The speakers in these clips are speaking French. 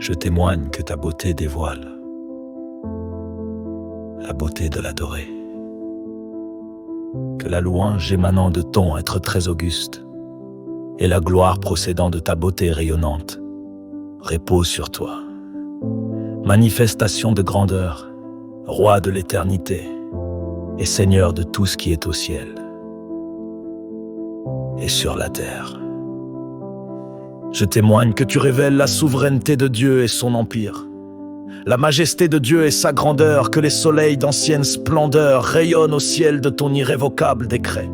Je témoigne que ta beauté dévoile la beauté de l'adoré, que la louange émanant de ton être très auguste et la gloire procédant de ta beauté rayonnante repose sur toi. Manifestation de grandeur, roi de l'éternité et seigneur de tout ce qui est au ciel et sur la terre. Je témoigne que tu révèles la souveraineté de Dieu et son empire, la majesté de Dieu et sa grandeur, que les soleils d'ancienne splendeur rayonnent au ciel de ton irrévocable décret,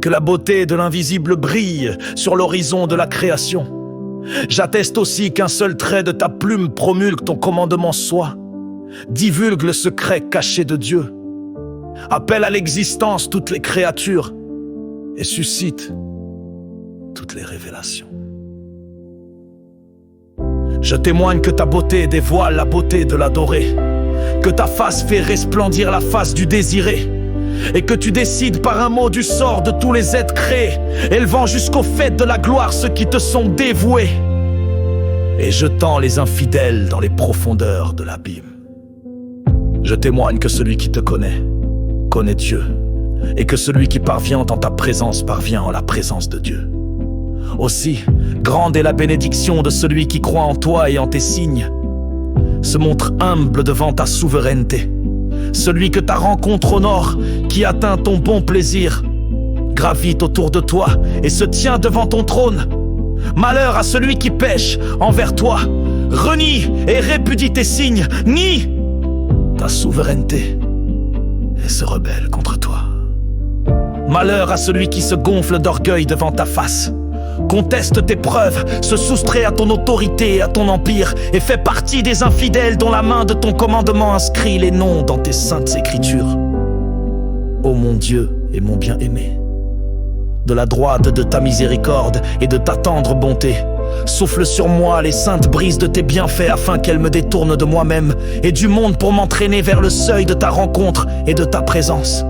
que la beauté de l'invisible brille sur l'horizon de la création. J'atteste aussi qu'un seul trait de ta plume promulgue ton commandement soit, divulgue le secret caché de Dieu, appelle à l'existence toutes les créatures et suscite toutes les révélations. Je témoigne que ta beauté dévoile la beauté de l'adoré, que ta face fait resplendir la face du désiré, et que tu décides par un mot du sort de tous les êtres créés, élevant jusqu'au fait de la gloire ceux qui te sont dévoués, et jetant les infidèles dans les profondeurs de l'abîme. Je témoigne que celui qui te connaît Dieu, et que celui qui parvient en ta présence parvient en la présence de Dieu. Aussi, grande est la bénédiction de celui qui croit en toi et en tes signes, se montre humble devant ta souveraineté. Celui que ta rencontre honore, qui atteint ton bon plaisir, gravite autour de toi et se tient devant ton trône. Malheur à celui qui pêche envers toi, renie et répudie tes signes, nie ta souveraineté et se rebelle contre toi. Malheur à celui qui se gonfle d'orgueil devant ta face, conteste tes preuves, se soustrait à ton autorité et à ton empire, et fait partie des infidèles dont la main de ton commandement inscrit les noms dans tes saintes écritures. Ô mon Dieu et mon bien-aimé, de la droite de ta miséricorde et de ta tendre bonté, souffle sur moi les saintes brises de tes bienfaits, afin qu'elles me détournent de moi-même et du monde pour m'entraîner vers le seuil de ta rencontre et de ta présence.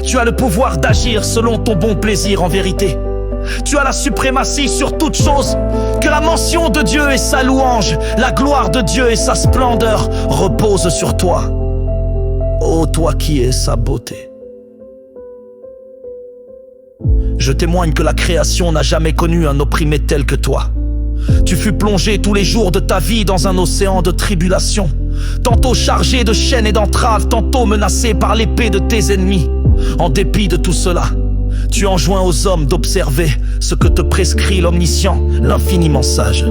Tu as le pouvoir d'agir selon ton bon plaisir en vérité. Tu as la suprématie sur toute chose, que la mention de Dieu et sa louange, la gloire de Dieu et sa splendeur reposent sur toi. Ô toi qui es sa beauté. Je témoigne que la création n'a jamais connu un opprimé tel que toi. Tu fus plongé tous les jours de ta vie dans un océan de tribulations, tantôt chargé de chaînes et d'entraves, tantôt menacé par l'épée de tes ennemis. En dépit de tout cela, tu enjoins aux hommes d'observer ce que te prescrit l'omniscient, l'infiniment sage.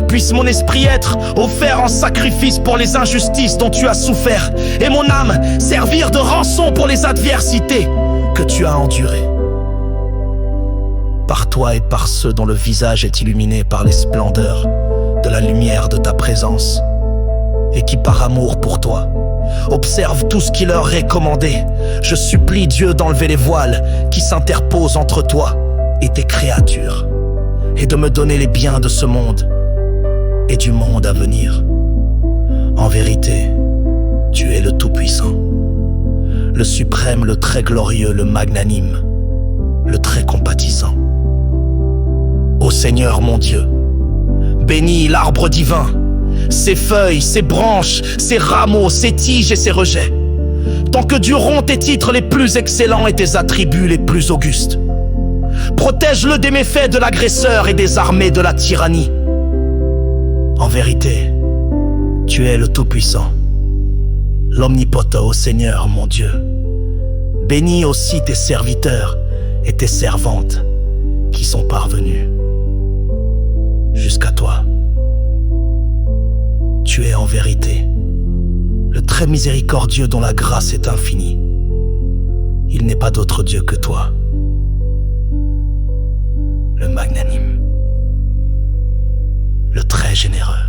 Puisse mon esprit être offert en sacrifice pour les injustices dont tu as souffert, et mon âme servir de rançon pour les adversités que tu as endurées. Par toi et par ceux dont le visage est illuminé par les splendeurs de la lumière de ta présence, et qui par amour pour toi observe tout ce qui leur est commandé, je supplie Dieu d'enlever les voiles qui s'interposent entre toi et tes créatures, et de me donner les biens de ce monde et du monde à venir. En vérité, tu es le Tout-Puissant, le suprême, le très glorieux, le magnanime, le très compatissant. Ô Seigneur mon Dieu, bénis l'arbre divin, ses feuilles, ses branches, ses rameaux, ses tiges et ses rejets, tant que dureront tes titres les plus excellents et tes attributs les plus augustes. Protège-le des méfaits de l'agresseur et des armées de la tyrannie. En vérité, tu es le Tout-Puissant, l'Omnipotent, ô Seigneur mon Dieu. Bénis aussi tes serviteurs et tes servantes qui sont parvenus jusqu'à toi. Tu es en vérité le très miséricordieux dont la grâce est infinie. Il n'est pas d'autre Dieu que toi, le magnanime, le très généreux.